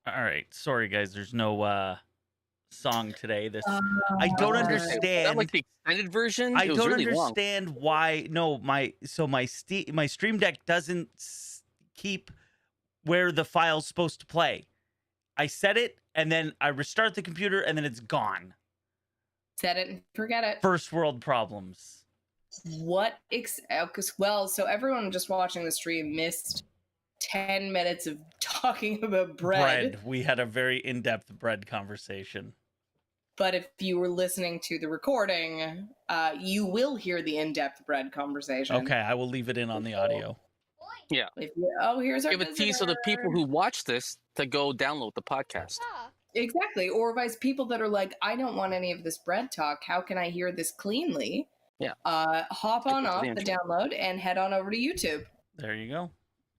All right. Sorry, guys. There's no song today. Uh, I I don't was gonna say, was that like understand. the extended version? I It was don't really long. understand why. No, my Stream Deck doesn't keep where the file's supposed to play. I set it and then I restart the computer and then it's gone. Set it and forget it. First world problems. Well, so everyone just watching the stream missed 10 minutes of talking about bread. We had a very in-depth bread conversation. But if you were listening to the recording, you will hear the in-depth bread conversation. Okay, I will leave it in on the audio. Yeah. Here's our Give a tease to the people who watch this to go download the podcast. Exactly. Or vice people that are like, I don't want any of this bread talk. How can I hear this cleanly? Yeah. Hop on off the download and head on over to YouTube. There you go.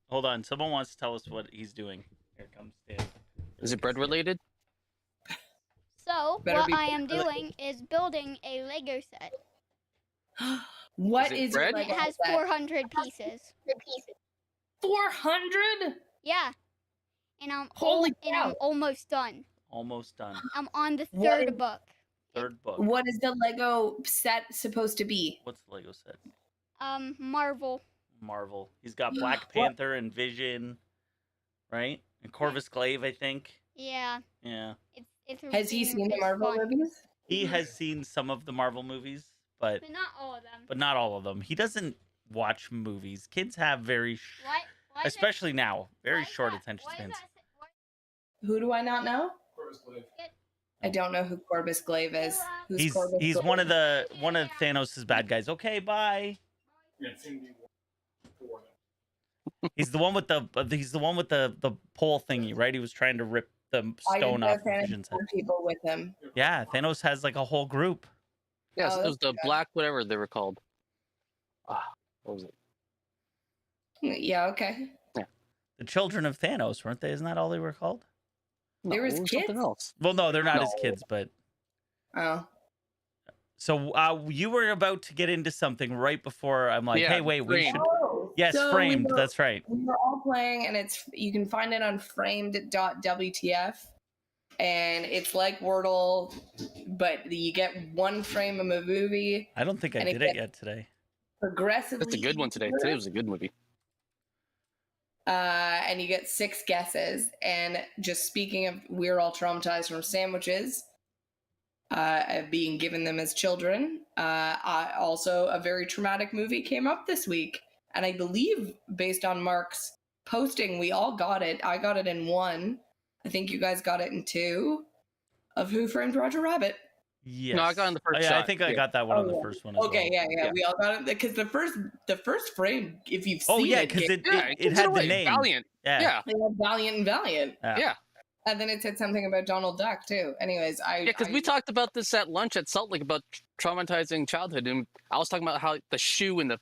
Hold on. Someone wants to tell us what he's doing. Here comes Dan. Is it bread related? So, what I am doing is building a Lego set. What Is it is bread? your It Lego has set? 400 pieces. 400? Yeah. And I'm Holy and cow. I'm almost done. Almost done. I'm on the What third is- book. Third book. What is the Lego set supposed to be? What's the Lego set? Marvel. Marvel. He's got Black Panther and Vision, right? And Corvus Glaive, I think. Yeah. Yeah. It's Has he seen the it's Marvel fun. movies? He has seen some of the Marvel movies, but But not all of them. not all of them. He doesn't watch movies. Kids have very, Why is especially now, very why is short that- attention why is spans. that- why- Who do I not know? Corvus Glaive. I don't know who Corvus Glaive is. Who's He's Corvus Glaive? one of Thanos' bad guys. Okay, bye. Yeah, it's in the four. He's the one with the pole thingy, right? He was trying to rip the stone off of Vision's head. People with him. Yeah, Thanos has like a whole group. Yes, Oh, it was the that's good. black whatever they were called. What was it? Yeah, okay. The children of Thanos, weren't they? Isn't that all they were called? There was it was something kids? else. Well, no, they're not his No. kids, but Oh. so you were about to get into something right before I'm like, Yeah, hey, wait, we Framed. should. Yes, So Framed. That's right. We were all playing, and you can find it on framed.wtf. And it's like Wordle, but you get one frame of a movie I don't think I And it did it gets- yet today. progressively. That's a good one today. easier. Today was a good movie. And you get 6 guesses. And just speaking of, we're all traumatized from sandwiches, being given them as children. Also, a very traumatic movie came up this week, and I believe based on Mark's posting, we all got it. I got it in 1. I think you guys got it in 2. Of Who Framed Roger Rabbit. Yes. No, I got it in the first Yeah, I shot. think I Yeah. got that one on Oh, the yeah. first one. As Okay, well. yeah, Yeah. we all got it because the first frame, if you've seen Oh yeah, it, because it Yeah, it had the away. name. Valiant. Yeah. Yeah. they had Valiant and Valiant, Yeah. and then it said something about Donald Duck too. Anyways, Yeah, because we talked about this at lunch at Salt Lake about traumatizing childhood, and I was talking about how the shoe and the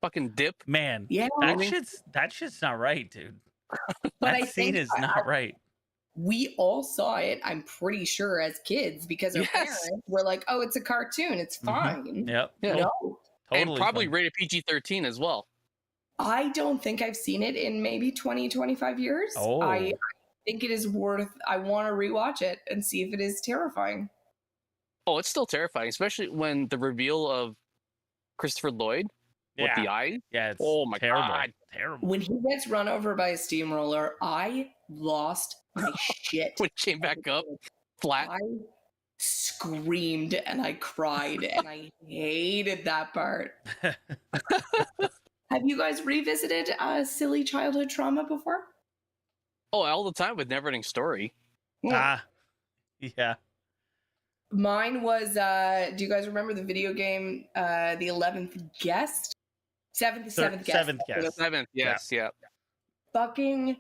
fucking dip. Man, yeah, that shit's not right, dude. but That I scene think is not right. we all saw it. I'm pretty sure as kids because our Yes. parents were like, "Oh, it's a cartoon. It's Mhm. fine." Yep. Yeah. No, Totally. And probably fine. rated PG-13 as well. I don't think I've seen it in maybe 20, 25 years. Oh. I think it is worth. I want to rewatch it and see if it is terrifying. Oh, it's still terrifying, especially when the reveal of Christopher Lloyd with the eye. Yeah, it's Oh my terrible. God. Terrible. When he gets run over by a steamroller, I lost my shit. When it came back up flat. I screamed and I cried and I hated that part. Have you guys revisited silly childhood trauma before? Oh, all the time with Neverending Story. Ah, yeah. Mine was, do you guys remember the video game, The 11th Guest? Seventh guest. Seventh guest. Seventh, yes, yeah. Fucking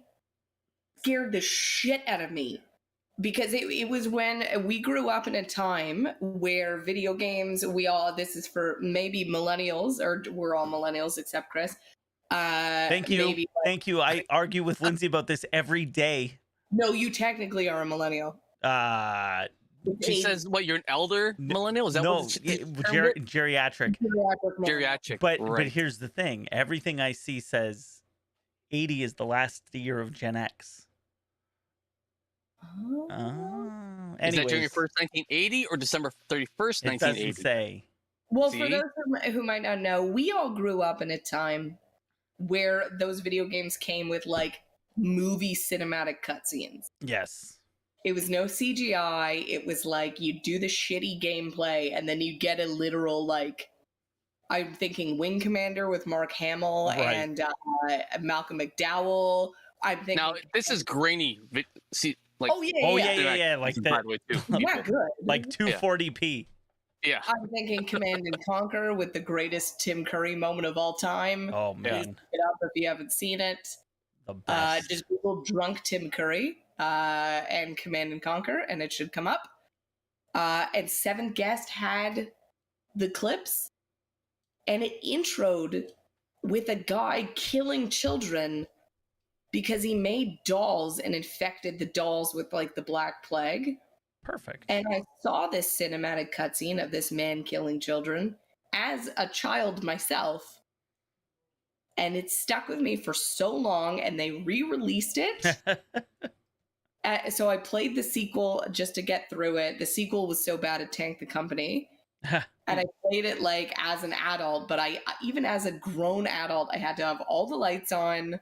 scared the shit out of me. Because it was when we grew up in a time where video games, this is for maybe millennials, or we're all millennials except Chris. Thank you. Maybe, Thank you. I argue with Lindsay about this every day. no, you technically are a millennial. She says, what, you're an elder millennial? Is that No, what geriatric. Geriatric. But right. here's the thing. Everything I see says 80 is the last year of Gen X. Oh, Is that January anyways, 1st, 1980 or December 31st, it doesn't 1980? say. Well, for See? those who might not know, we all grew up in a time where those video games came with like movie cinematic cutscenes. Yes. It was no CGI. It was like you do the shitty gameplay and then you get a literal like. I'm thinking Wing Commander with Mark Hamill Right. and Malcolm McDowell. I'm thinking. Now, this is grainy. See, like, Oh yeah, Oh yeah. yeah, like by that, the way, too. Not people. good. like 240p. Yeah. I'm thinking Command and Conquer with the greatest Tim Curry moment of all time. Oh Yeah. man, Please look it up if you haven't seen it. the best. Just Google drunk Tim Curry and Command and Conquer, and it should come up. And Seventh Guest had the clips, and it introed with a guy killing children because he made dolls and infected the dolls with like the Black Plague. Perfect. And I saw this cinematic cutscene of this man killing children as a child myself. And it stuck with me for so long, and they re-released it. So I played the sequel just to get through it. The sequel was so bad it tanked the company. And I played it like as an adult, but even as a grown adult, I had to have all the lights on.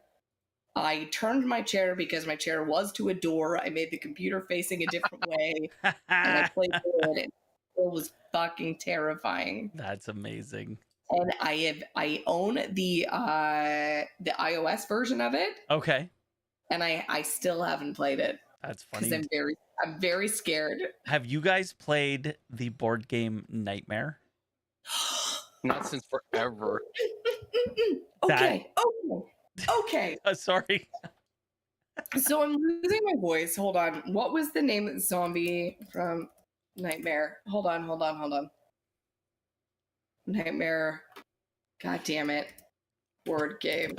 I turned my chair because my chair was to a door. I made the computer facing a different way, and I played through it. It was fucking terrifying. That's amazing. And I own the iOS version of it, Okay, and I still haven't played it that's because funny. I'm very scared. Have you guys played the board game Nightmare? Not since forever. Okay. Okay. Sorry. So I'm losing my voice. Hold on. What was the name of the zombie from Nightmare? Hold on. Nightmare. God damn it. Word game.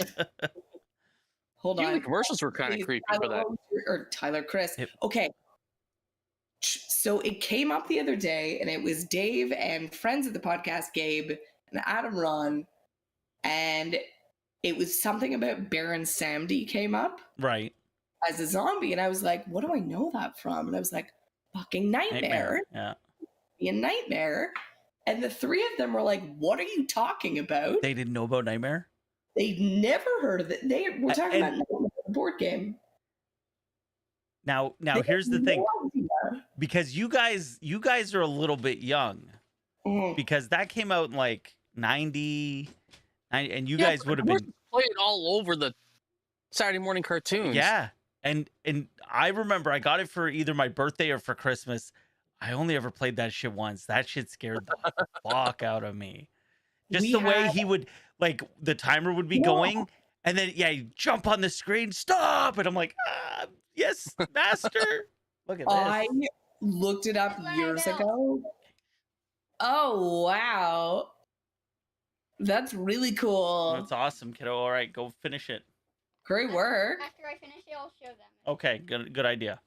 Hold Even the on. commercials were kind of Please, creepy for that. Or Tyler Chris. Yep. Okay. So it came up the other day, and it was Dave and friends of the podcast, Gabe and Adam Ron, and it was something about Baron Samedi came up Right. as a zombie, and I was like, what do I know that from? And I was like, fucking Nightmare. Yeah. Be a Nightmare. And the three of them were like, what are you talking about? They didn't know about Nightmare? They'd never heard of it. They were talking about Nightmare, the board game. Now They here's the had thing. no idea. Because you guys are a little bit young. Mhm. Because that came out in like 90 and you Yeah, guys but would have we're been playing all over the Saturday morning cartoons. Yeah. And I remember I got it for either my birthday or for Christmas. I only ever played that shit once. That shit scared the fuck out of me. Just We the way had- he would, like, the timer would be Yeah. going, and then he'd jump on the screen, stop, and I'm like, yes, master. Look at I this. looked it up Let years out. ago. Oh, wow. That's really cool. That's awesome, kiddo. All right, go finish it. Great work. After I finish it, I'll show them. Okay, good idea.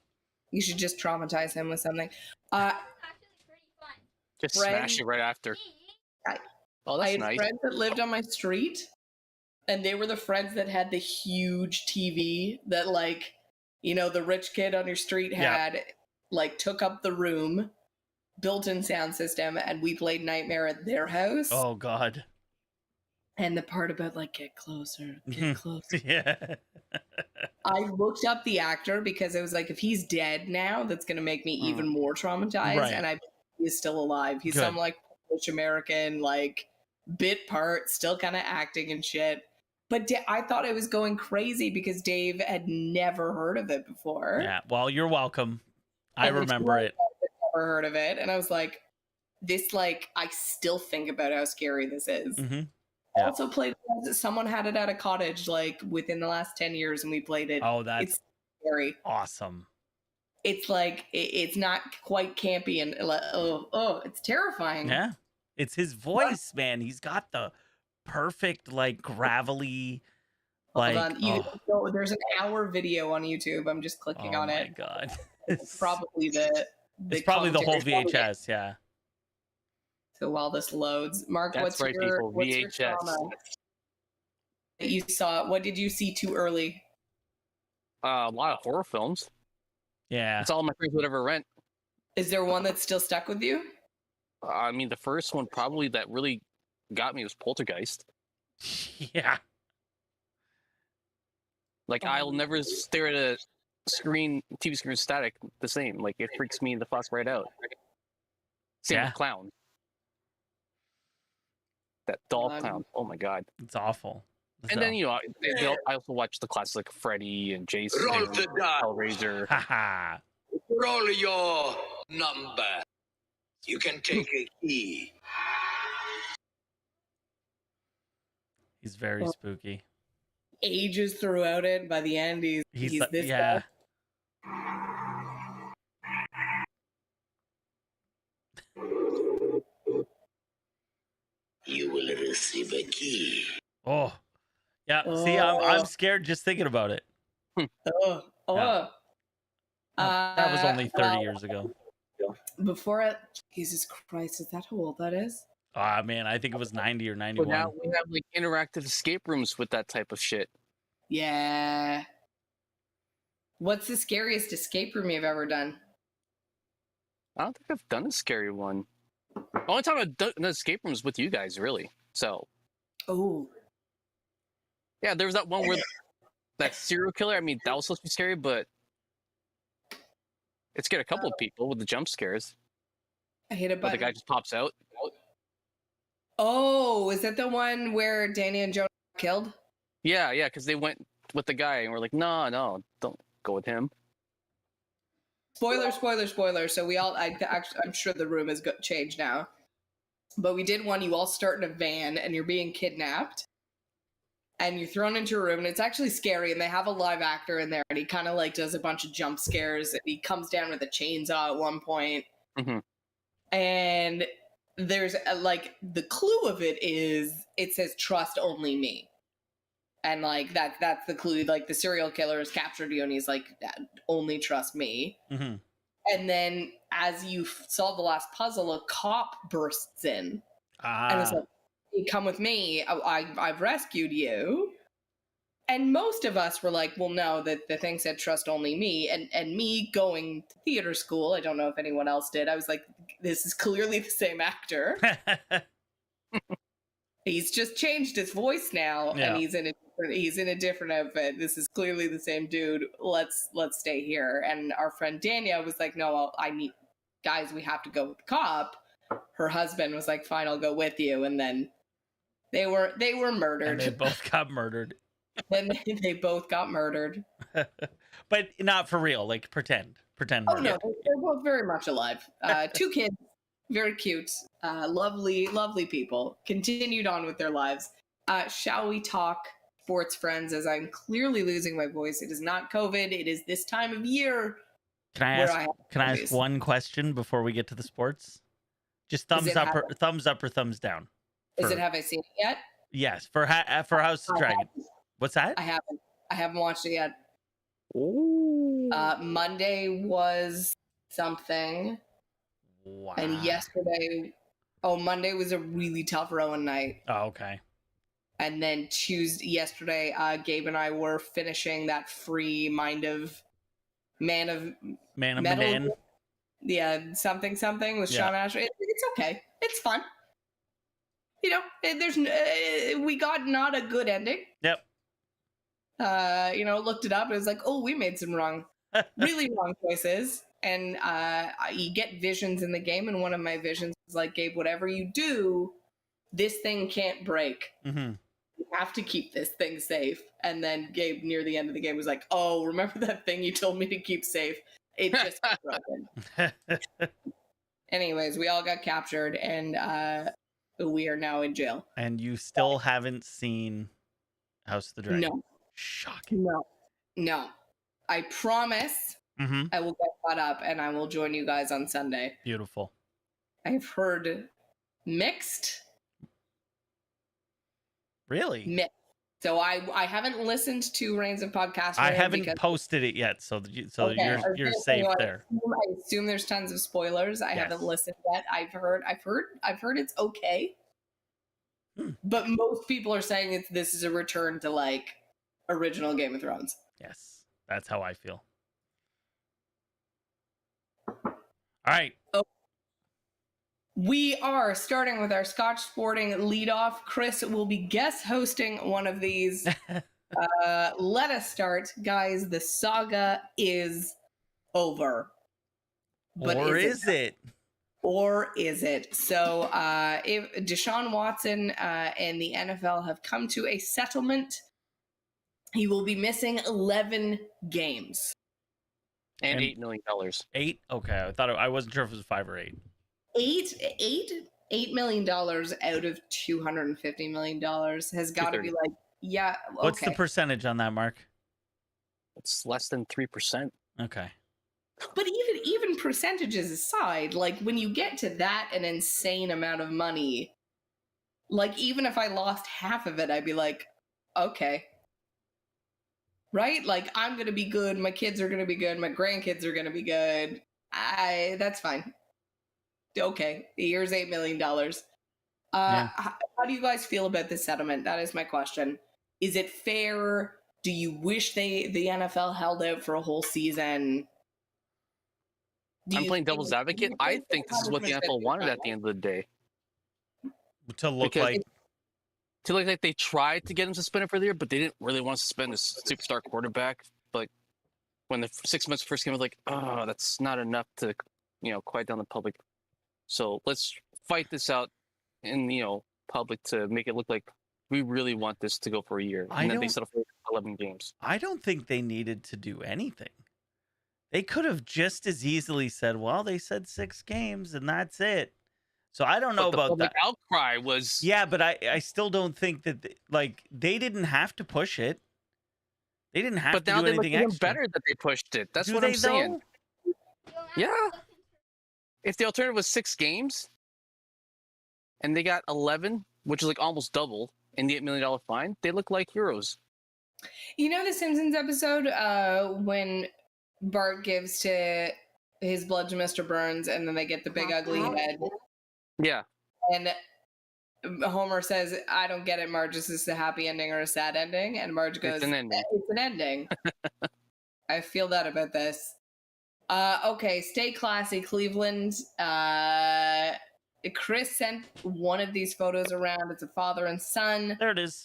You should just traumatize him with something. This was actually pretty fun. Just Friend- smash it right after. Me, Oh, I that's had nice. friends that lived on my street, and they were the friends that had the huge TV that, like, you know, the rich kid on your street Yeah. had, like, took up the room, built-in sound system, and we played Nightmare at their house. Oh God. And the part about, like, get closer, Mhm. get closer. Yeah. I looked up the actor because I was like, if he's dead now, that's going to make me even more traumatized. Right. And I he's still alive. He's Good. some like Polish American like bit part, still kind of acting and shit. But I thought I was going crazy because Dave had never heard of it before. Yeah. Well, you're welcome. I And the remember two it. had never heard of it, and I was like, this like I still think about how scary this is. Hmm. Yeah. Also played someone had it at a cottage like within the last 10 years, and we played it. Oh, that's It's scary. awesome. It's like it's not quite campy and like, it's terrifying. Yeah. It's his voice, man. He's got the perfect, like, gravelly, like, Hold on. So there's an hour video on YouTube. I'm just clicking oh on my it. God. It's probably the It's probably the whole commentary. VHS. Yeah. So while this loads, Mark, That's what's right, your people, what's your VHS. trauma that you saw? What did you see too early? A lot of horror films. Yeah. That's all my friends would ever rent. Is there one that's still stuck with you? I mean, the first one probably that really got me was Poltergeist. Yeah. Like, I'll never stare at a TV screen static the same. Like, it freaks me the fuck right out. Same Yeah. with Clown. That doll Um, clown. Oh my god. It's awful. And then, you know, I also watch the classics like Freddy and Jason Roll and the dice. Hellraiser. Haha. Roll your number. You can take a key. He's very spooky. Ages throughout it. By the end, he's this yeah. guy. You will receive a key. Oh. Yeah. See, I'm scared just thinking about it. Oh, Yeah. That was only 30 well, years ago. Before it, Jesus Christ, is that how old that is? Ah, man, I think it was 90 or But 91. now we have like interactive escape rooms with that type of shit. Yeah. What's the scariest escape room you've ever done? I don't think I've done a scary one. The only time I've done an escape room is with you guys, really. So, Oh, yeah, there was that one where that serial killer, I mean, that was supposed to be scary, but it scared a couple of people with the jump scares. I hit a But the button. guy just pops out. Oh, is that the one where Danny and Joe killed? Yeah, because they went with the guy and we're like, no, don't go with him. Spoiler, spoiler, spoiler. So we all, I'm sure the room has changed now. But we did one, you all start in a van and you're being kidnapped. And you're thrown into a room and it's actually scary. And they have a live actor in there and he kind of like does a bunch of jump scares. And he comes down with a chainsaw at one point. Mhm. And there's like, the clue of it is, it says trust only me. And like that's the clue. Like the serial killer has captured you and he's like, only trust me. Mm-hmm. And then as you solve the last puzzle, a cop bursts in. And it's like, you come with me. I've rescued you. And most of us were like, well, no, the thing said trust only me. And me going to theater school, I don't know if anyone else did. I was like, this is clearly the same actor. He's just changed his voice now, Yeah. and he's in a different outfit. This is clearly the same dude. Let's stay here. And our friend Dania was like, no, guys, we have to go with the cop. Her husband was like, fine, I'll go with you. And then they were murdered. And they both got murdered. Then they both got murdered. But not for real, like pretend Oh murder. no, they're both very much alive. 2 kids, very cute, lovely people. Continued on with their lives. Shall we talk sports, friends? As I'm clearly losing my voice. It is not COVID. It is this time of year. Can I where ask? I have Can I allergies. ask one question before we get to the sports? Just Does thumbs it up, have- or thumbs down. Is for- it? Have I seen it yet? Yes, for House of I Dragon. haven't. What's that? I haven't watched it yet. Ooh. Monday was something, Wow. and Monday was a really tough Rowan night. Oh, okay. And then yesterday, Gabe and I were finishing that free Man of Man of Metal. Man. Yeah, something with Yeah. Sean Asher. It's okay. It's fun. You know, we got not a good ending. Yep. Looked it up. It was like, oh, we made some really wrong choices. And you get visions in the game, and one of my visions is like, Gabe, whatever you do, this thing can't break. Mm-hmm. You have to keep this thing safe. And then Gabe, near the end of the game, was like, oh, remember that thing you told me to keep safe? It just got broken. Anyways, we all got captured, and we are now in jail. And you still haven't seen House of the Dragon? No. Shocking. No. I promise Mm-hmm. I will get caught up, and I will join you guys on Sunday. Beautiful. I've heard mixed. Really? So I haven't listened to Reigns of Podcast. I haven't posted it yet, so Okay, I was you're gonna safe say, there. I assume there's tons of spoilers. I haven't Yes. listened yet. I've heard it's okay. Hmm. But most people are saying this is a return to like original Game of Thrones. Yes, that's how I feel. All right. We are starting with our Scotch Sporting leadoff. Chris will be guest hosting one of these. Let us start. Guys, the saga is over. But Or is it? Or is it? So if Deshaun Watson and the NFL have come to a settlement, he will be missing 11 games. And And- $8 million. 8? Okay. I wasn't sure if it was 5 or 8. $8 million out of $250 million has got to be like, yeah. Okay. What's the percentage on that, Mark? It's less than 3%. Okay. But even percentages aside, like when you get to that an insane amount of money, like even if I lost half of it, I'd be like, okay. Right? Like I'm gonna be good, my kids are gonna be good, my grandkids are gonna be good. That's fine. Okay, here's $8 million. Yeah. How do you guys feel about this settlement? That is my question. Is it fair? Do you wish the NFL held out for a whole season? I'm playing devil's advocate. I think this is what the NFL wanted at the end of the day. To look Because like to look like they tried to get him suspended for the year, but they didn't really want to suspend a superstar quarterback. Like when the 6 months first came, I was like, oh, that's not enough to, quiet down the public. So let's fight this out in public to make it look like we really want this to go for a year. And then they settled for 11 games. I don't think they needed to do anything. They could have just as easily said, well, they said 6 games and that's it. So I don't know But the about public that. outcry was Yeah, but I still don't think that they didn't have to push it. They didn't have But to now do they look anything even extra. better that they pushed it. That's Do what they, I'm saying. though? Yeah. If the alternative was 6 games and they got 11, which is like almost double, and the $8 million fine, they look like heroes. You know the Simpsons episode when Bart gives to his blood to Mr. Burns and then they get the big ugly head? Yeah. And Homer says, I don't get it, Marge. Is this a happy ending or a sad ending? And Marge goes, It's an ending. It's an ending. I feel that about this. Okay, stay classy, Cleveland. Chris sent one of these photos around. It's a father and son. There it is.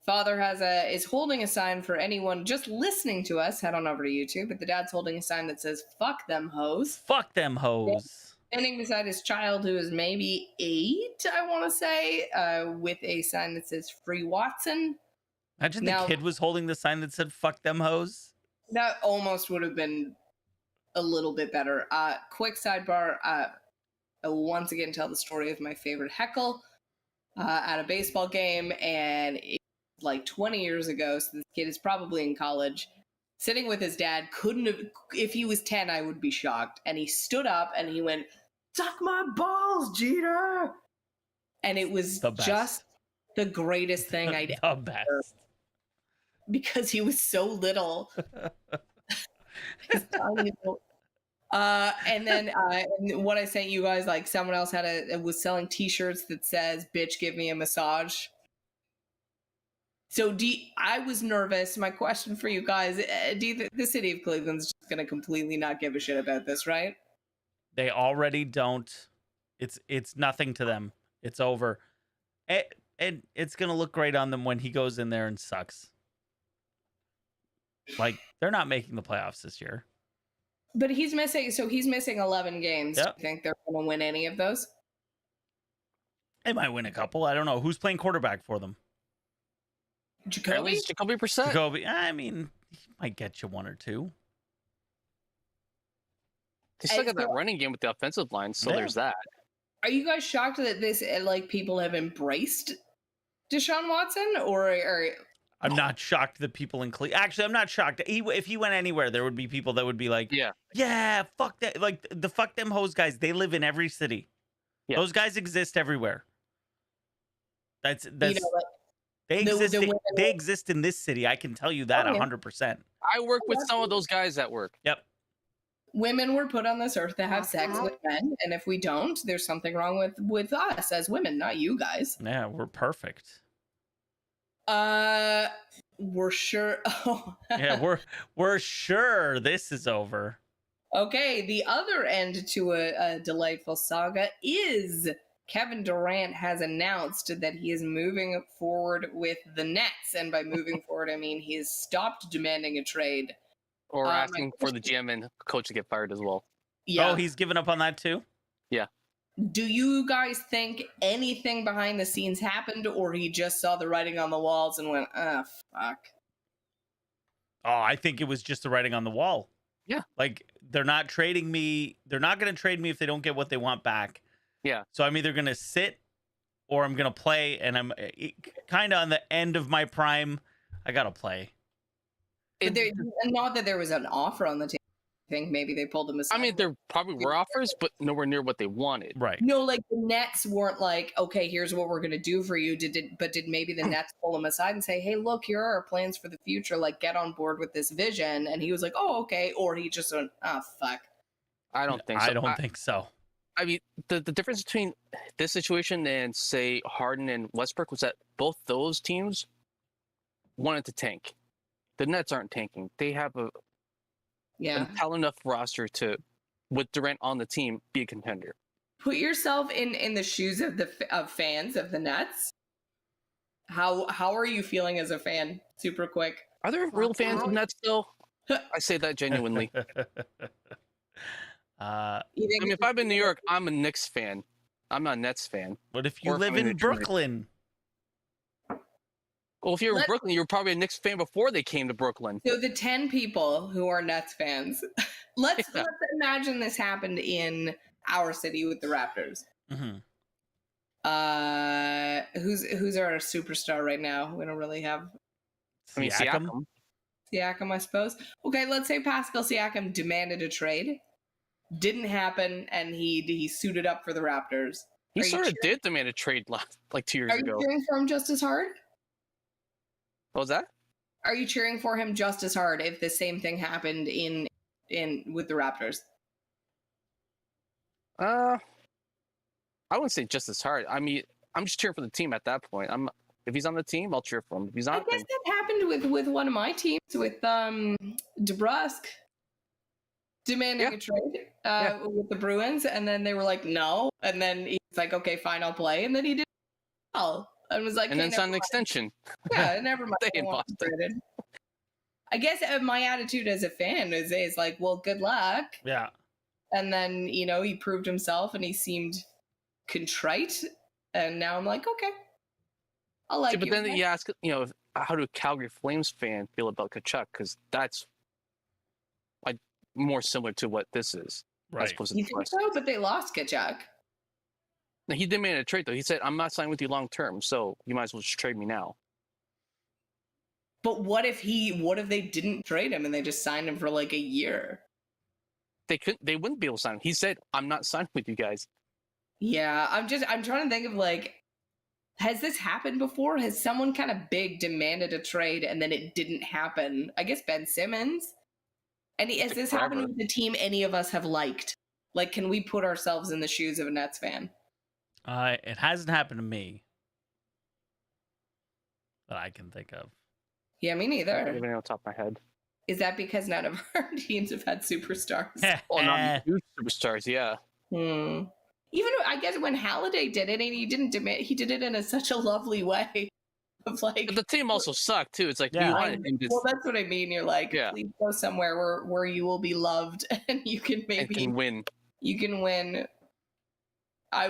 Father is holding a sign for anyone just listening to us. Head on over to YouTube. But the dad's holding a sign that says "Fuck them hoes." Fuck them hoes. Standing beside his child, who is maybe 8, I want to say, with a sign that says "Free Watson." Imagine Now- the kid was holding the sign that said "Fuck them hoes." That almost would have been a little bit better. Quick sidebar. I'll once again tell the story of my favorite heckle at a baseball game, and it's like 20 years ago, so this kid is probably in college, sitting with his dad. Couldn't have, if he was 10, I would be shocked. And he stood up and he went, "Suck my balls, Jeter!" And it was The best. just the greatest thing I'd The best. because he was so little. He's tiny little. And then what I sent you guys, like someone else was selling T-shirts that says "Bitch, give me a massage." So I was nervous. My question for you guys: do you think the city of Cleveland's just going to completely not give a shit about this, right? They already don't. It's nothing to them. It's over. And it's gonna look great on them when he goes in there and sucks. Like they're not making the playoffs this year. But he's missing 11 games. Yep. Do you think they're going to win any of those? They might win a couple. I don't know. Who's playing quarterback for them? Apparently Jacoby? it's Jacoby Brissett. Jacoby. I mean, he might get you 1 or 2. They still got And that so- running game with the offensive line, so Yeah. there's that. Are you guys shocked that this people have embraced Deshaun Watson, or I'm not shocked that people in Cleveland. Actually, I'm not shocked. If he went anywhere, there would be people that would be like, Yeah. fuck that." Like the "fuck them hoes" guys. They live in every city. Yeah. Those guys exist everywhere. That's you know, like, they the exist. women- They exist in this city. I can tell you that Oh, yeah. 100%. I work with some of those guys at work. Yep. women were put on this earth to have sex with men, and if we don't, there's something wrong with us as women, not you guys. Yeah, we're perfect. We're sure. Oh, Yeah, we're sure this is over. Okay, the other end to a delightful saga is Kevin Durant has announced that he is moving forward with the Nets. And by moving forward, I mean he has stopped demanding a trade. Or my asking for the GM and coach to get fired as well. Yeah. Oh, he's given up on that too? Do you guys think anything behind the scenes happened, or he just saw the writing on the walls and went, ah, fuck? Oh, I think it was just the writing on the wall. Yeah. Like, they're not trading me. They're not going to trade me if they don't get what they want back. Yeah. So I'm either going to sit or I'm going to play. And I'm kind of on the end of my prime. I got to play. But not that there was an offer on the table. I think maybe they pulled him aside. I mean, there probably were offers, but nowhere near what they wanted. Right. No, like the Nets weren't like, okay, here's what we're going to do for you. Did maybe the Nets pull him aside and say, hey, look, here are our plans for the future. Like, get on board with this vision. And he was like, oh, okay. Or he just went, oh, fuck. I don't think so. I don't think so. I mean, the difference between this situation and, say, Harden and Westbrook was that both those teams wanted to tank. The Nets aren't tanking. They have a talent enough roster to, with Durant on the team, be a contender. Put yourself in the shoes of fans of the Nets. How are you feeling as a fan? Super quick. Are there real fans of Nets though? I say that genuinely. I mean, if I'm in New York, I'm a Knicks fan. I'm not a Nets fan. What if you Or if live I'm in in New Jersey. Brooklyn? Well, if you're in Brooklyn, you were probably a Knicks fan before they came to Brooklyn. So the 10 people who are Nets fans, let's imagine this happened in our city with the Raptors. Mm-hmm. Who's our superstar right now? We don't really have I mean, Siakam. Siakam, I suppose. Okay, let's say Pascal Siakam demanded a trade. Didn't happen, and he suited up for the Raptors. He sort of did demand a trade like 2 years Are ago. you cheering for him just as hard? What was that? Are you cheering for him just as hard if the same thing happened in with the Raptors? I wouldn't say just as hard. I mean, I'm just cheering for the team at that point. If he's on the team, I'll cheer for him. If he's I not, guess that happened with one of my teams with DeBrusque demanding a trade with the Bruins, and then they were like no, and then he's like, okay, fine, I'll play, and then he did well, and was like, and then never signed an mind. extension. Yeah, never mind. Stay I in won't be Boston. traded. I guess my attitude as a fan is like, well, good luck. Yeah. And then, he proved himself and he seemed contrite. And now I'm like, okay, I like But you. then you ask, how do Calgary Flames fan feel about Kachuk? Because that's like more similar to what this is. Right. As opposed to You the think West. so? But they lost Kachuk. No, he demanded a trade though. He said, "I'm not signing with you long term, so you might as well just trade me now." But what if they didn't trade him and they just signed him for like a year? They wouldn't be able to sign him. He said, "I'm not signing with you guys." Yeah, I'm trying to think of like, has this happened before? Has someone kind of big demanded a trade and then it didn't happen? I guess Ben Simmons. And has this happened with the team any of us have liked? Like, can we put ourselves in the shoes of a Nets fan? It hasn't happened to me that I can think of. Yeah, me I don't neither. even know off the top of my head. Is that because none of our teams have had superstars? Well, not huge superstars, yeah. Even I guess when Halliday did it, and he didn't demand, he did it in such a lovely way. Of like, But the team also sucked too. It's like Yeah. we wanted him to well, that's what I mean. You're like, Yeah. please go somewhere where you will be loved, and you can and maybe can win. you can win. I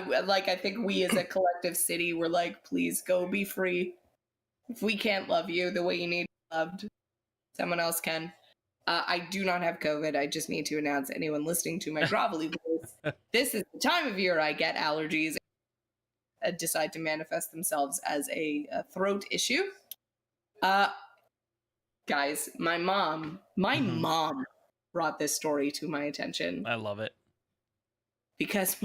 think we as a collective city were like, please go be free. If we can't love you the way you need to be loved, someone else can. I do not have COVID. I just need to announce anyone listening to my grovelly voice. This is the time of year I get allergies decide to manifest themselves as a throat issue. Guys, my mom brought this story to my attention I love it. because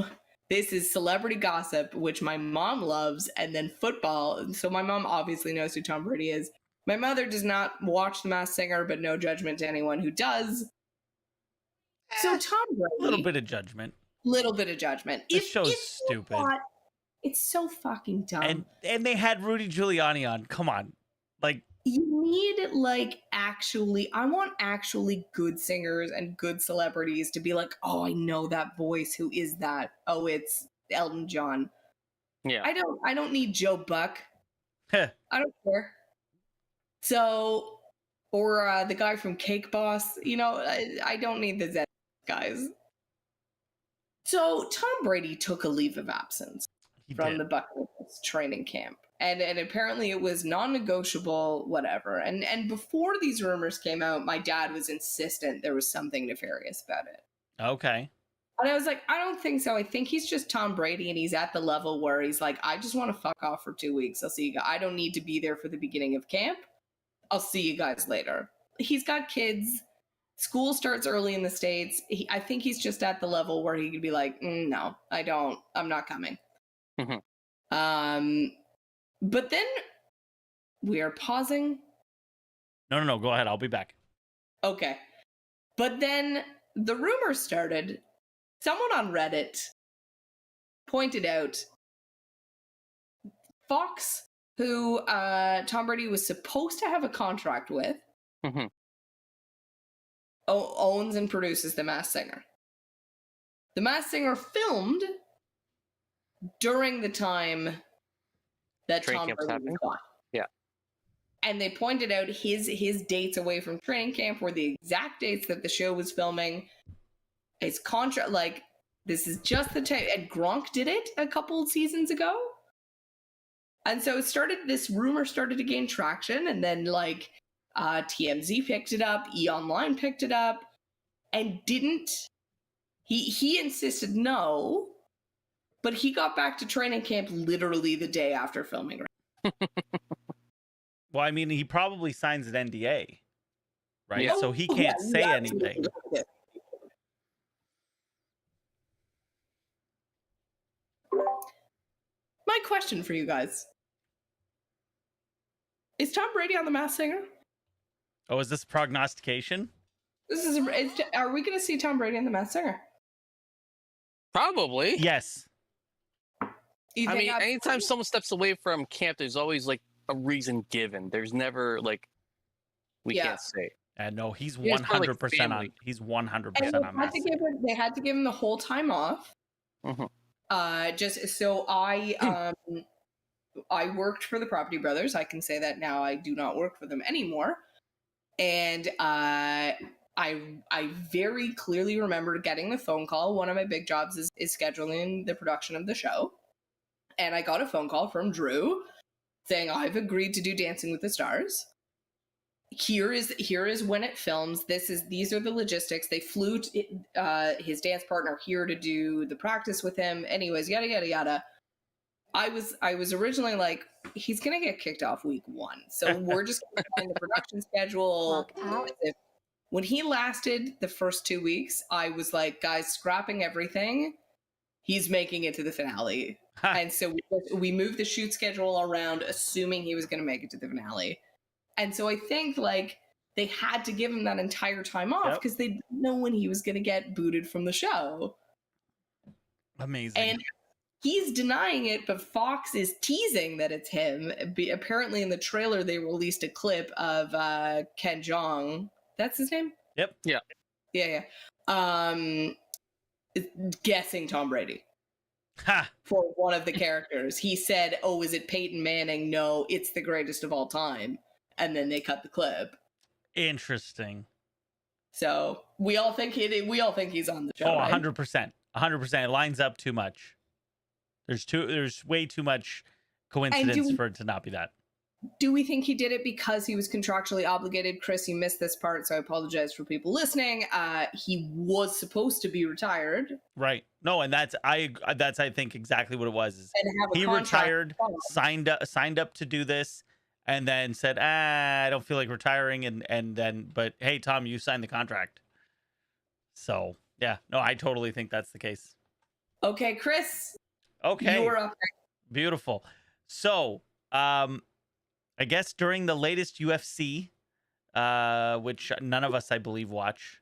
this is celebrity gossip, which my mom loves, and then football. So my mom obviously knows who Tom Brady is. My mother does not watch The Masked Singer, but no judgment to anyone who does. So Tom Brady, A little bit of judgment. little bit of judgment. This show's It's so stupid. hot. It's so fucking dumb. And they had Rudy Giuliani on. Come on. Like, You need like actually, I want actually good singers and good celebrities to be like, oh, I know that voice. Who is that? Oh, it's Elton John. Yeah. I don't need Joe Buck. heh, I don't care. So, or the guy from Cake Boss. You know, I don't need the Zed guys. So Tom Brady took a leave of absence he from did. the Buccaneers training camp. And apparently it was non-negotiable, whatever. And before these rumors came out, my dad was insistent there was something nefarious about it. Okay. And I was like, I don't think so. I think he's just Tom Brady, and he's at the level where he's like, I just want to fuck off for 2 weeks. I'll see you guys. I don't need to be there for the beginning of camp. I'll see you guys later. He's got kids. School starts early in the States. I think he's just at the level where he could be like, no, I don't. I'm not coming. Mhm. But then we are pausing. No. Go ahead. I'll be back. Okay. But then the rumor started. Someone on Reddit pointed out Fox, who Tom Brady was supposed to have a contract with, Mhm. owns and produces The Masked Singer. The Masked Singer filmed during the time that Training Tom camp was Brady was happening? gone. Yeah. And they pointed out his dates away from training camp were the exact dates that the show was filming. His contract, like, this is just the time. And Gronk did it a couple seasons ago. And so this rumor started to gain traction. And then, like, TMZ picked it up, E! Online picked it up, and he insisted no, but he got back to training camp literally the day after filming. Well, I mean, he probably signs an NDA, right? Yeah. So he Oh, can't yeah, say yeah, anything. absolutely. My question for you guys. Is Tom Brady on The Masked Singer? Oh, is this prognostication? Are we going to see Tom Brady on The Masked Singer? Probably. Yes. You I think mean, anytime absolutely? someone steps away from camp, there's always like a reason given. There's never like we Yeah. can't say. And no, he's Yeah, it's probably, 100% like, on. family. He's And 100% they on had, Masked to Singer. they had to give him the whole time off. Mhm. Just so I worked for the Property Brothers. I can say that now. I do not work for them anymore. And I very clearly remember getting the phone call. One of my big jobs is scheduling the production of the show. And I got a phone call from Drew saying, I've agreed to do Dancing with the Stars. Here is when it films. These are the logistics. They flew his dance partner here to do the practice with him. Anyways, yada yada yada. I was originally like, he's gonna get kicked off week 1, so we're just gonna find the production schedule. Clock out. When he lasted the first 2 weeks, I was like, guys, scrapping everything. He's making it to the finale, and so we moved the shoot schedule around, assuming he was gonna make it to the finale. And so I think like they had to give him that entire time off because they didn't know when he was going to get booted from the show. Amazing. And he's denying it, but Fox is teasing that it's him. Apparently in the trailer, they released a clip of Ken Jeong. That's his name? Yep. Yeah. Yeah. Guessing Tom Brady. Ha! For one of the characters. He said, oh, is it Peyton Manning? No, it's the greatest of all time. And then they cut the clip. Interesting. So we all think he's on the show. Oh, right? 100%. 100%. It lines up too much. There's way too much coincidence for it to not be that. Do we think he did it because he was contractually obligated? Chris, you missed this part, so I apologize for people listening. He was supposed to be retired. Right. No, and that's I think exactly what it was. Is And have a he contract retired, signed up to do this, and then said, I don't feel like retiring, and then, but hey, Tom, you signed the contract. So yeah, no, I totally think that's the case. Okay, Chris. Okay. You're up. Beautiful. So, I guess during the latest UFC, which none of us, I believe, watch.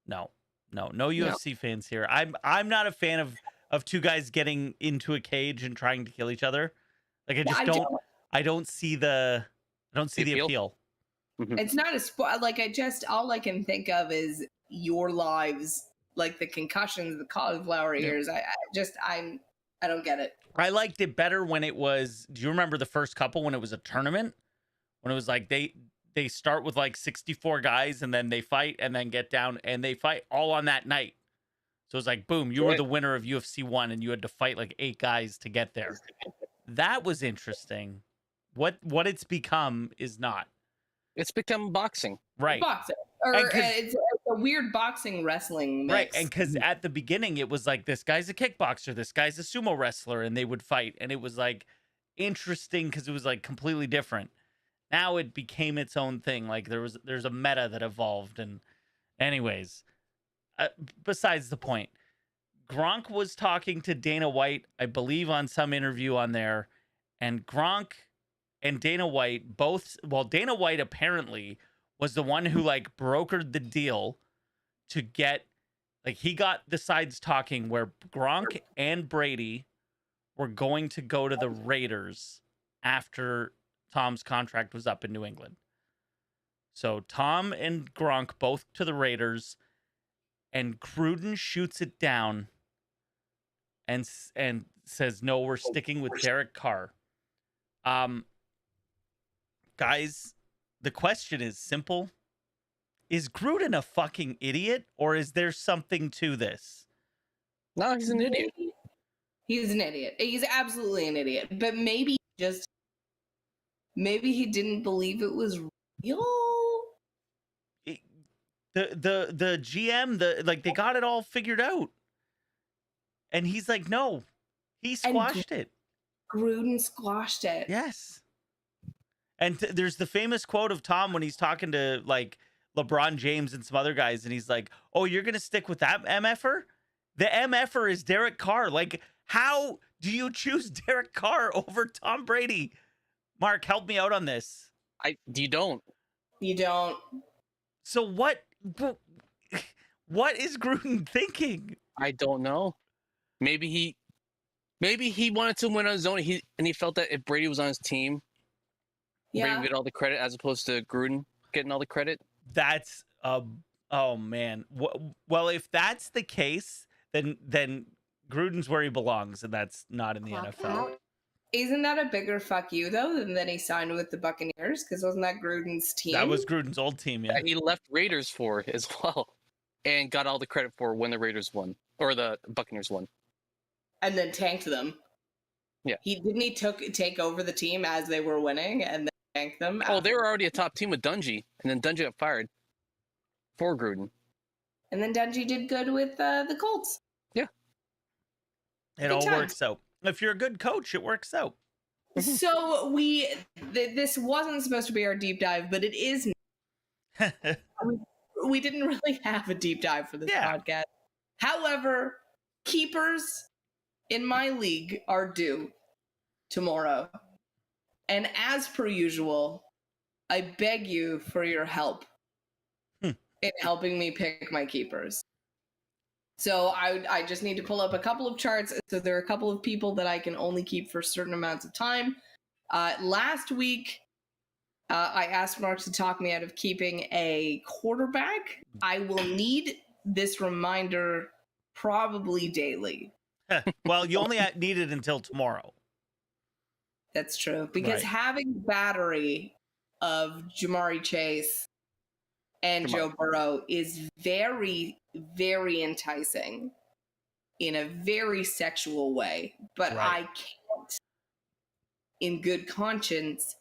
No UFC fans here. I'm not a fan of two guys getting into a cage and trying to kill each other. Like I just don't see the I don't see The the appeal? appeal. It's not a sport. Like all I can think of is your lives, like the concussions, the cauliflower Yeah. ears. I don't get it. I liked it better when it was. Do you remember the first couple when it was a tournament? When it was like they start with like 64 guys and then they fight and then get down and they fight all on that night. So it's like boom, you were Right. the winner of UFC 1 and you had to fight like 8 guys to get there. That was interesting. What it's become is not. It's become boxing. Right. Boxing, or And 'cause- it's a weird boxing wrestling mix. Right. And because at the beginning, it was like, this guy's a kickboxer, this guy's a sumo wrestler, and they would fight. And it was like interesting because it was like completely different. Now it became its own thing. Like there's a meta that evolved. And anyways, besides the point, Gronk was talking to Dana White, I believe, on some interview on there. And Gronk and Dana White both, well, Dana White apparently was the one who like brokered the deal to get, like, he got the sides talking where Gronk and Brady were going to go to the Raiders after Tom's contract was up in New England. So Tom and Gronk both to the Raiders, and Gruden shoots it down and says, no, we're sticking with Derek Carr. Guys, the question is simple. Is Gruden a fucking idiot, or is there something to this? No, he's an idiot. He's an idiot. He's absolutely an idiot. But maybe he didn't believe it was real. The GM, like, they got it all figured out. And he's like, no. He squashed it. Gruden squashed it. Yes. And there's the famous quote of Tom when he's talking to, like, LeBron James and some other guys, and he's like, oh, you're going to stick with that MFer? The MFer is Derek Carr. Like, how do you choose Derek Carr over Tom Brady? Mark, help me out on this. You don't. You don't. So what is Gruden thinking? I don't know. Maybe he wanted to win on his own. He felt that if Brady was on his team, Brady Yeah. would get all the credit as opposed to Gruden getting all the credit. That's oh man. Well, if that's the case, then Gruden's where he belongs, and that's not in the NFL. Isn't that a bigger fuck you though than that he signed with the Buccaneers? Because wasn't that Gruden's team? That was Gruden's old team, yeah. That he left Raiders for as well, and got all the credit for when the Raiders won or the Buccaneers won. And then tanked them. Yeah. Didn't he take over the team as they were winning and then tanked them? Oh, they were already a top team with Dungy, and then Dungy got fired for Gruden. And then Dungy did good with the Colts. It Good all times. works out. If you're a good coach, it works out. So this wasn't supposed to be our deep dive, but it is. We didn't really have a deep dive for this podcast. However, keepers in my league are due tomorrow. And as per usual, I beg you for your help in helping me pick my keepers. So I just need to pull up a couple of charts. So there are a couple of people that I can only keep for certain amounts of time. Last week, I asked Mark to talk me out of keeping a quarterback. I will need this reminder probably daily. Well, you only need it until tomorrow. That's true. Because Right. having battery of Jamari Chase and Joe Burrow is very, very enticing in a very sexual way. But Right. I can't, in good conscience,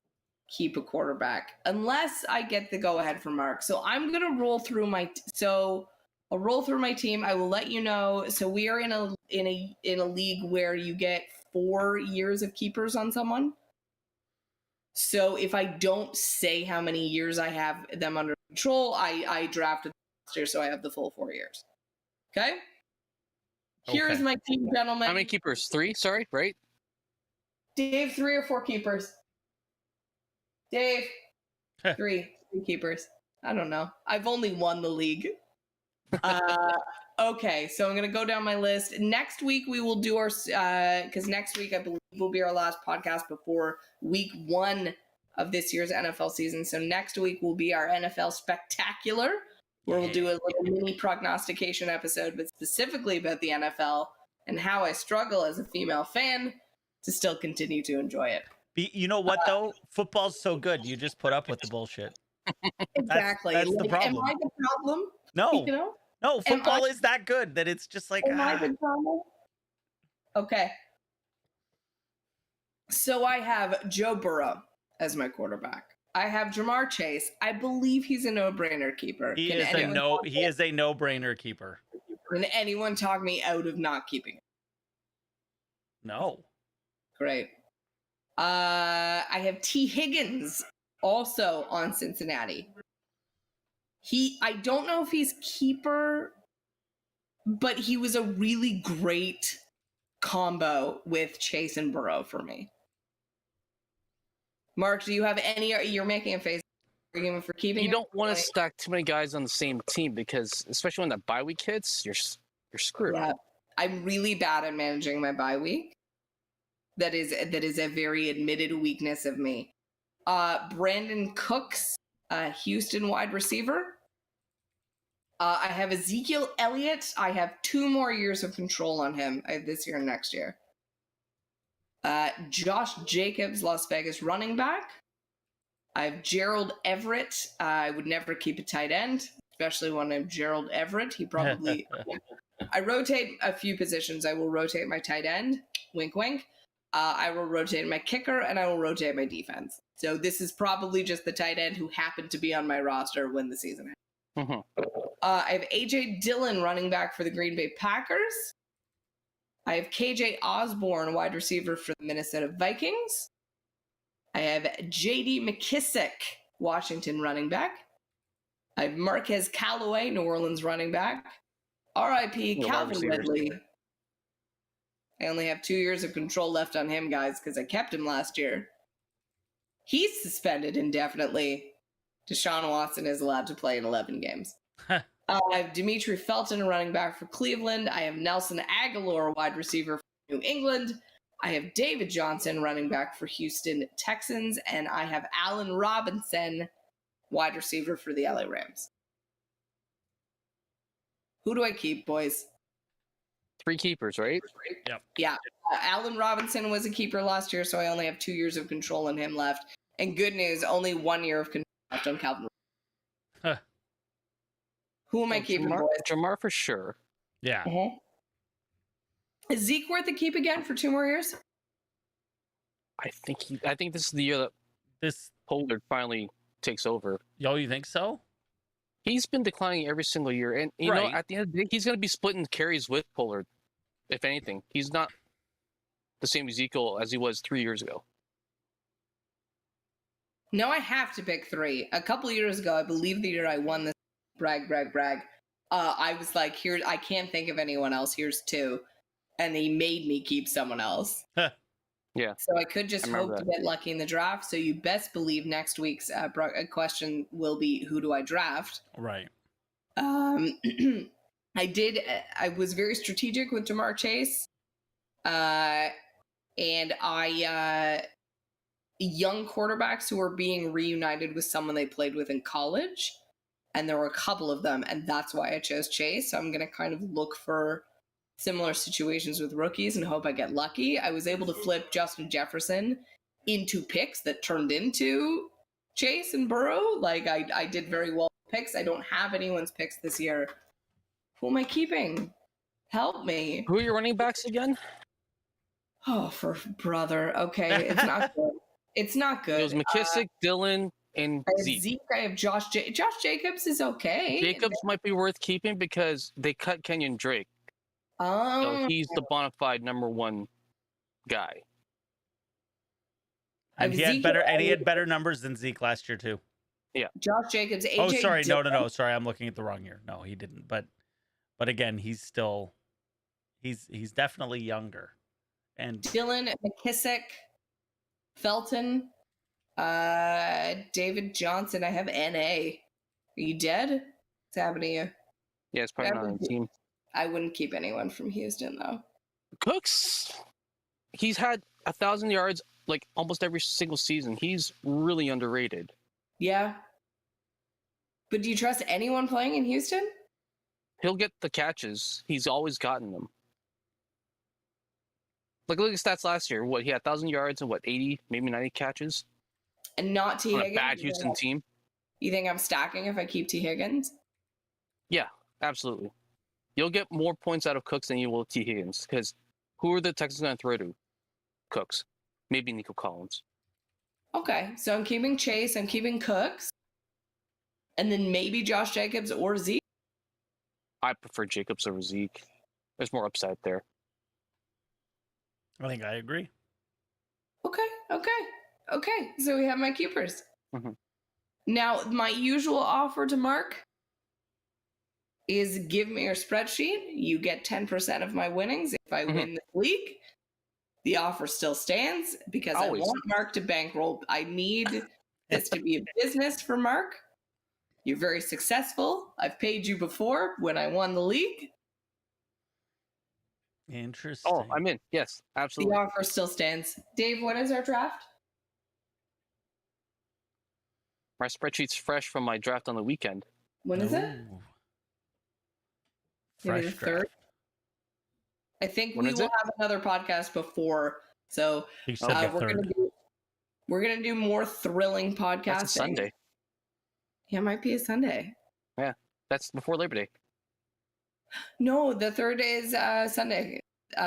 keep a quarterback unless I get the go-ahead from Mark. So I'm going to roll through I'll roll through my team. I will let you know. So we are in a league where you get 4 years of keepers on someone. So if I don't say how many years I have them under control, I drafted last year, so I have the full 4 years. Okay? Here is Okay. my team, gentlemen. How many keepers? 3, sorry, right? Dave, 3 or 4 keepers? Dave, Heh. 3 keepers. I don't know. I've only won the league. Okay, so I'm going to go down my list. Next week, we will do our, because next week, I believe, will be our last podcast before week 1 of this year's NFL season. So next week will be our NFL Spectacular, where we'll do a little mini prognostication episode, but specifically about the NFL and how I struggle as a female fan to still continue to enjoy it. You know what though? Football's so good. You just put up with the bullshit. Exactly. That's the problem. Am I the problem? No, You know? no, football is that good that it's just like. Am I the problem? Okay. So I have Joe Burrow as my quarterback. I have Jamar Chase. I believe he's a no-brainer keeper. He is a no-brainer keeper. Can anyone talk me out of not keeping it? No. Great. I have T. Higgins also on Cincinnati. I don't know if he's keeper, but he was a really great combo with Chase and Burrow for me. Mark, do you have any? You're making a face argument for keeping. You don't want to stack too many guys on the same team because, especially when that bye week hits, you're screwed. Yeah, I'm really bad at managing my bye week. That is a very admitted weakness of me. Brandon Cooks, Houston wide receiver. I have Ezekiel Elliott. I have 2 more years of control on him this year and next year. Josh Jacobs, Las Vegas running back. I have Gerald Everett. I would never keep a tight end, especially when I'm Gerald Everett. He probably... I rotate a few positions. I will rotate my tight end. Wink, wink. I will rotate my kicker, and I will rotate my defense. So this is probably just the tight end who happened to be on my roster when the season ended. I have A.J. Dillon, running back for the Green Bay Packers. I have K.J. Osborne, wide receiver for the Minnesota Vikings. I have J.D. McKissick, Washington running back. I have Marquez Callaway, New Orleans running back. R.I.P. Calvin Ridley. I only have 2 years of control left on him, guys, because I kept him last year. He's suspended indefinitely. Deshaun Watson is allowed to play in 11 games. I have Dimitri Felton, running back for Cleveland. I have Nelson Aguilar, wide receiver for New England. I have David Johnson, running back for Houston Texans. And I have Allen Robinson, wide receiver for the LA Rams. Who do I keep, boys? 3 keepers, right? Yep. Yeah. Allen Robinson was a keeper last year, so I only have 2 years of control on him left. And good news, only 1 year of control left on Calvin. Huh. Who am I keeping, boys? Jamar for sure. Yeah. Is Zeke worth a keep again for 2 more years? I think this is the year that This. Pollard finally takes over. Yo, you think so? He's been declining every single year, and you know, Right. at the end of the day, he's going to be splitting carries with Pollard. If anything, he's not the same Ezekiel as he was 3 years ago. No, I have to pick 3. A couple years ago, I believe the year I won this, brag. I was like, here, I can't think of anyone else. Here's 2. And he made me keep someone else. Yeah. So I could just I remember hope to that. get lucky in the draft. So you best believe next week's question will be, who do I draft? Right. I was very strategic with Jamar Chase. And young quarterbacks who are being reunited with someone they played with in college. And there were a couple of them, and that's why I chose Chase. So I'm going to kind of look for similar situations with rookies and hope I get lucky. I was able to flip Justin Jefferson into picks that turned into Chase and Burrow. Like, I did very well with picks. I don't have anyone's picks this year. Who am I keeping? Help me. Who are your running backs again? Oh, for brother. Okay, it's not good. It's not good. It was McKissick, Dillon, and I have Zeke. Zeke. I have Josh. Josh Jacobs is okay. Jacobs might be worth keeping because they cut Kenyon Drake. So Oh, he's the bona fide number 1 guy. And he Ezekiel had better numbers than Zeke last year too. Josh Jacobs. AJ Oh, sorry, Dillon. no. Sorry, I'm looking at the wrong year. No, he didn't. But again, he's definitely younger. And Dylan McKissick, Felton, David Johnson. I have NA. Are you dead? What's happening to you? Yeah, it's probably not on the team. I wouldn't keep anyone from Houston though. Cooks, he's had 1,000 yards like almost every single season. He's really underrated. Yeah. But do you trust anyone playing in Houston? He'll get the catches. He's always gotten them. Like look at his stats last year. What he had 1,000 yards and what 80, maybe 90 catches And not T. on a Higgins? bad Houston team. You think I'm stacking if I keep T. Higgins? Yeah, absolutely. You'll get more points out of Cooks than you will T. Higgins because who are the Texans going to throw to? Cooks, maybe Nico Collins. Okay, so I'm keeping Chase, I'm keeping Cooks, and then maybe Josh Jacobs or Zeke. I prefer Jacobs over Zeke. There's more upside there. I think I agree. Okay. So we have my keepers. Mhm. Now, my usual offer to Mark is give me your spreadsheet. You get 10% of my winnings if I win the league. The offer still stands because Always. I want Mark to bankroll. I need this to be a business for Mark. You're very successful. I've paid you before when I won the league. Interesting. Oh, I'm in. Yes, The absolutely. offer still stands. Dave, what is our draft? My spreadsheet's fresh from my draft on the weekend. When is it? Ooh. Maybe Fresh the third? draft. I think When we is will it? have another podcast before. So You said Okay. the third. we're gonna do more thrilling podcasting. That's a Sunday. Yeah, it might be a Sunday. That's before Labor Day. No, the third is Sunday. Oh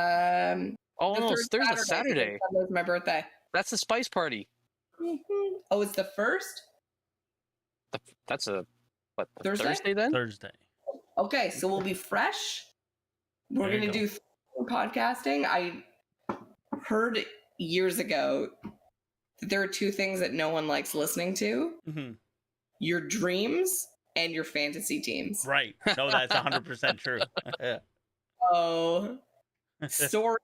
The no, third there's a because Saturday. Sunday's my birthday. That's the spice party. Oh, it's the first? That's a what? The Thursday? Thursday then? Thursday. Okay, so we'll be fresh. We're There you gonna do podcasting. I heard years ago that there are two things that no one likes listening to: Hmm. your dreams and your fantasy teams. Right. No, that's 100% true. Oh, sorry.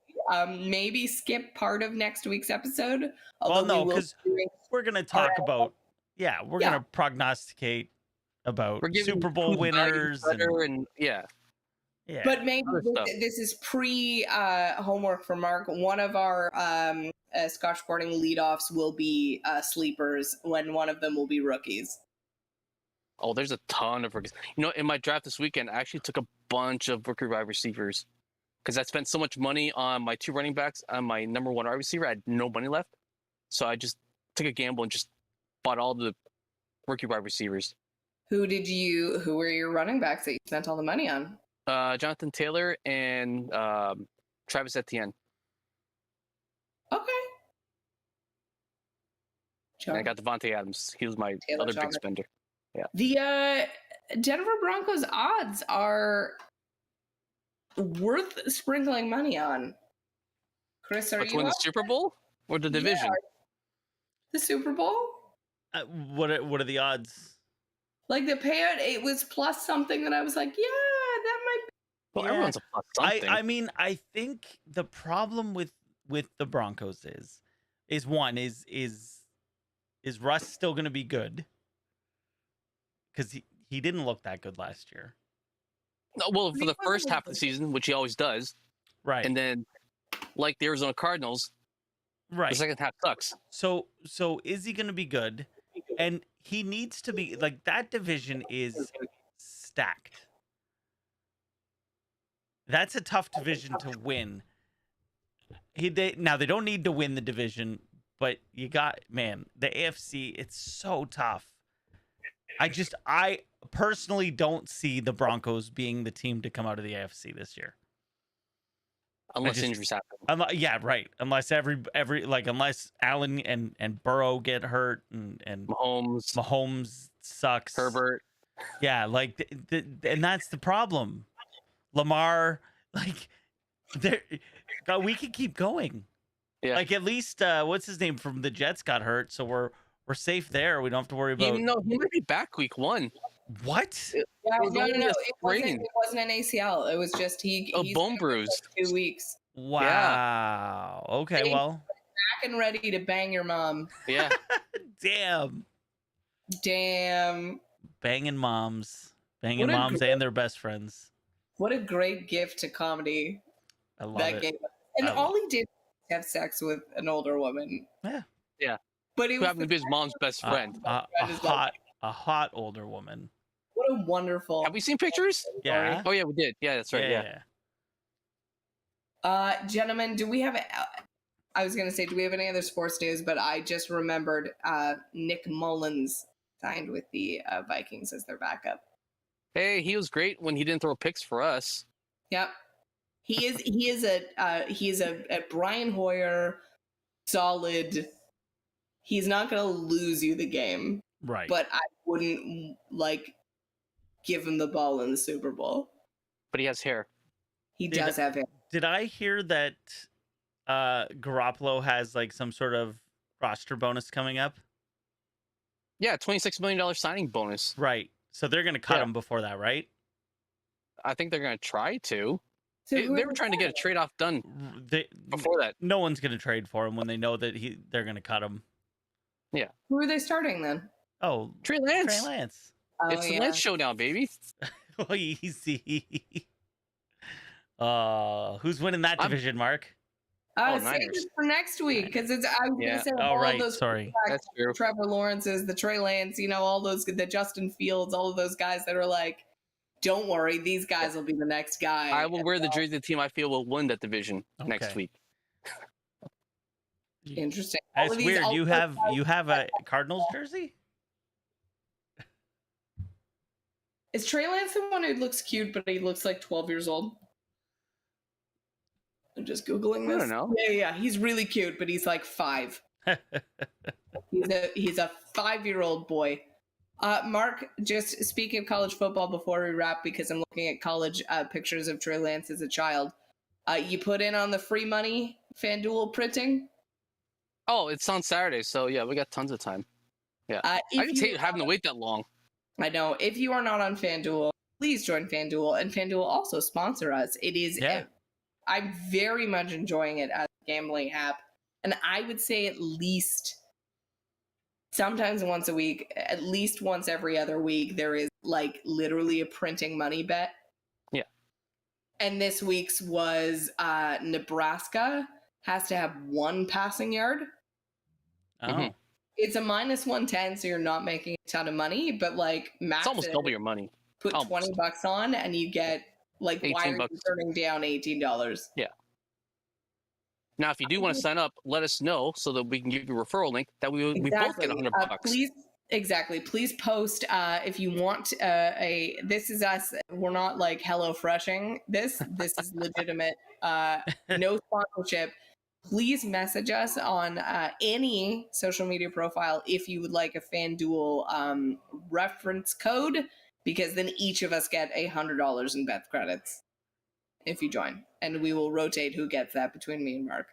Maybe skip part of next week's episode. Well, Although no, we will because be doing we're going to talk about, we're Yeah. going to prognosticate about We're giving Super Bowl who's winners. better and yeah. Yeah. But maybe Other stuff. this is pre homework for Mark. One of our Scotch Sporting leadoffs will be sleepers, when one of them will be rookies. Oh, there's a ton of rookies. You know, in my draft this weekend, I actually took a bunch of rookie wide receivers because I spent so much money on my 2 running backs and my number 1 wide receiver. I had no money left, so I just took a gamble and just bought all the rookie wide receivers. Who were your running backs that you spent all the money on? Jonathan Taylor and Travis Etienne. Okay. And I got Devontae Adams. He was my Taylor other big Jonathan. spender. The Denver Broncos odds are worth sprinkling money on. Chris, are But to you win the up? Super Bowl or the division? Yeah. The Super Bowl? What are the odds? Like the payout, it was plus something that I was like, yeah, that might be. Well, Yeah. everyone's a plus something. I mean, I think the problem with the Broncos is one is Russ still going to be good? Because he didn't look that good last year. No, well, for He the first wasn't half of the season, which he always does, Right. and then like the Arizona Cardinals, right. the second half sucks. So is he going to be good? And he needs to be, like, that division is stacked. That's a tough division to win. Now they don't need to win the division, but the AFC, it's so tough. I personally don't see the Broncos being the team to come out of the AFC this year. Unless injuries happen. Yeah, right. Unless unless Allen and Burrow get hurt and Mahomes sucks. Herbert. Yeah, like and that's the problem. Lamar, like we could keep going. Yeah. Like at least what's his name from the Jets got hurt, so we're safe there. We don't have to worry about. No, he might be back week 1. What? Yeah, was no. only a It sprain. wasn't an ACL. It was just he's bone been bruise. for 2 weeks. Wow. Okay, well, Back and ready to bang your mom. Yeah. damn. Banging moms What a and great- their best friends. What a great gift to comedy I love that it. game. And I all he did was have sex with an older woman. Yeah. Yeah. But it Who was happened to be his mom's best friend. A Is like- hot older woman. what a wonderful. Have we seen pictures? Yeah. Oh yeah, we did. Yeah, that's right. Yeah. Gentlemen, do we have? I was gonna say, do we have any other sports news? But I just remembered Nick Mullins signed with the Vikings as their backup. Hey, he was great when he didn't throw picks for us. Yep, he is a Brian Hoyer solid. He's not gonna lose you the game, Right. but I wouldn't give him the ball in the Super Bowl. But he has hair. He Did- does have it. Did I hear that Garoppolo has like some sort of roster bonus coming up? Yeah, $26 million signing bonus. Right. So they're going to cut Yeah. him before that, right? I think they're going to try to. So They who were are trying to get a trade off done They, before that. no one's going to trade for him when they know that they're going to cut him. Who are they starting then? Oh, Trey Lance. Trey Lance. Oh, It's the Lance showdown, baby. Oh, easy. Who's winning that I'm- division, Mark? Save Niners. it for next week because it's. I was Yeah. gonna say of Oh, all right. those Sorry. That's true. Trevor Lawrence's, the Trey Lance, all those, the Justin Fields, all of those guys that are like, don't worry, these guys will be the next guy. I will wear the jersey of the team I feel will win that division next Okay. week. Interesting. All It's of these- weird. all You of those have guys- a Cardinals jersey? Is Trey Lance the one who looks cute, but he looks like 12 years old? I'm just Googling I this. don't know. Yeah. He's really cute, but he's like 5. He's a 5-year-old boy. Mark, just speaking of college football before we wrap, because I'm looking at college pictures of Trey Lance as a child. You put in on the free money FanDuel printing? Oh, it's on Saturday, so yeah, we got tons of time. I didn't hate having to wait that long. I know. If you are not on FanDuel, please join FanDuel. And FanDuel also sponsor us. It is. Yeah. I'm very much enjoying it as a gambling app. And I would say at least sometimes once a week, at least once every other week, there is like literally a printing money bet. Yeah. And this week's was Nebraska has to have 1 passing yard. Oh. Mhm. It's a -110, so you're not making a ton of money, but like max It's almost it, double your money. put almost. $20 on and you get like why 18 are you bucks. turning down $18? Now, if you do want to sign up, let us know so that we can give you a referral link that we both get $100. Please post if you want this is us. We're not like Hello Freshing this is legitimate, no sponsorship. Please message us on any social media profile if you would like a FanDuel reference code, because then each of us get $100 in bet credits if you join, and we will rotate who gets that between me and Mark.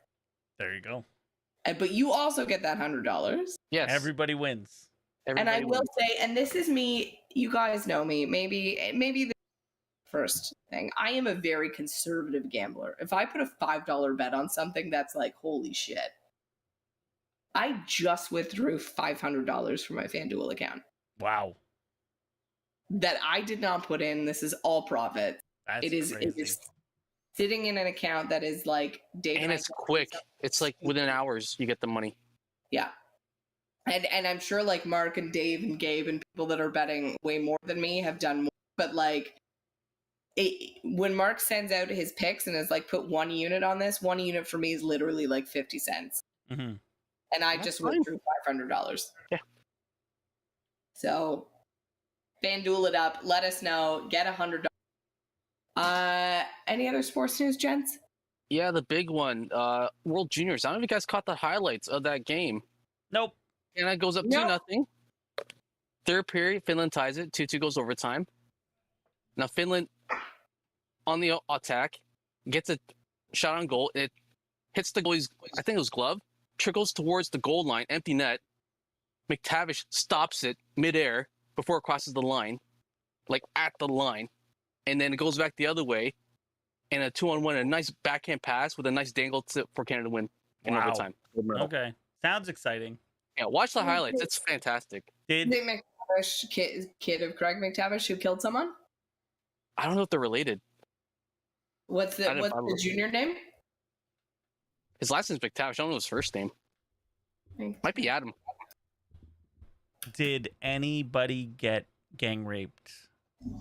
There you go. But you also get that $100. Yes. Everybody wins. And I everybody will wins. say, and this is me, you guys know me, maybe the first thing, I am a very conservative gambler. If I put a $5 bet on something, that's like, holy shit. I just withdrew $500 from my FanDuel account Wow. that I did not put in. This is all profit. That's It is sitting in an account that is like Dave And I it's quick. It's like within hours you get the money. Yeah. And I'm sure like Mark and Dave and Gabe and people that are betting way more than me have done more. But like when Mark sends out his picks and is like, put 1 unit on this, 1 unit for me is literally like 50 cents. Mm-hmm. And I That's just fine. withdrew $500. Yeah. So FanDuel it up. Let us know. Get $100. Any other sports news, gents? Yeah, the big one. World Juniors. I don't know if you guys caught the highlights of that game. Nope. And it goes up Nope. 2-0. Third period, Finland ties it. 2-2 goes overtime. Now Finland on the attack gets a shot on goal. It hits the goalie's, I think it was glove, trickles towards the goal line, empty net. McTavish stops it midair before it crosses the line, like at the line. And then it goes back the other way. And a 2-on-1, a nice backhand pass with a nice dangle for Canada to win in Wow. overtime. Okay. Sounds exciting. Yeah, watch the highlights. It's fantastic. Did Is it McTavish, kid of Craig McTavish, who killed someone? I don't know if they're related. What's I didn't the follow. junior name? His last name's McTavish. I don't know his first name. Might be Adam. Did anybody get gang raped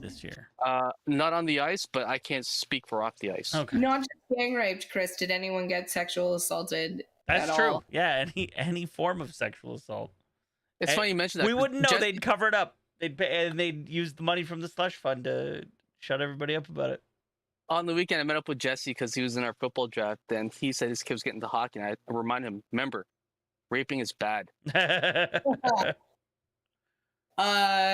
this year? Not on the ice, but I can't speak for off the ice. Okay. Not just gang raped, Chris. Did anyone get sexual assaulted? That's at true. all? Yeah, any form of sexual assault. It's funny you mentioned that. We 'cause wouldn't know. Jet- They'd cover it up. They'd use the money from the slush fund to shut everybody up about it. On the weekend, I met up with Jesse because he was in our football draft, and he said his kid was getting into hockey. And I reminded him, remember, raping is bad. Mason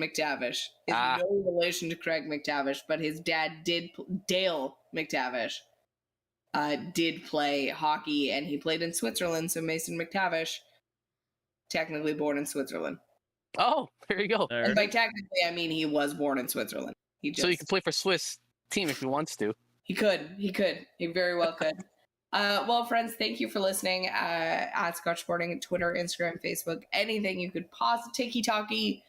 McTavish is no relation to Craig McTavish, but his dad Dale McTavish, did play hockey, and he played in Switzerland. So Mason McTavish, technically born in Switzerland, Oh, there you go. and by technically I mean he was born in Switzerland. So you can play for Swiss team if he wants to. He very well could. Well, friends, thank you for listening. At Scotch Sporting, Twitter, Instagram, Facebook, anything you could tiki-talkie,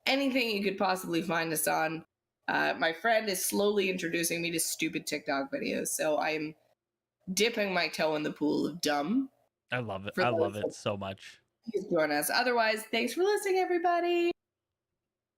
anything you could possibly find us on. My friend is slowly introducing me to stupid TikTok videos, so I'm dipping my toe in the pool of dumb. I love it. For I those love it so much. Please join us. Otherwise, thanks for listening, everybody.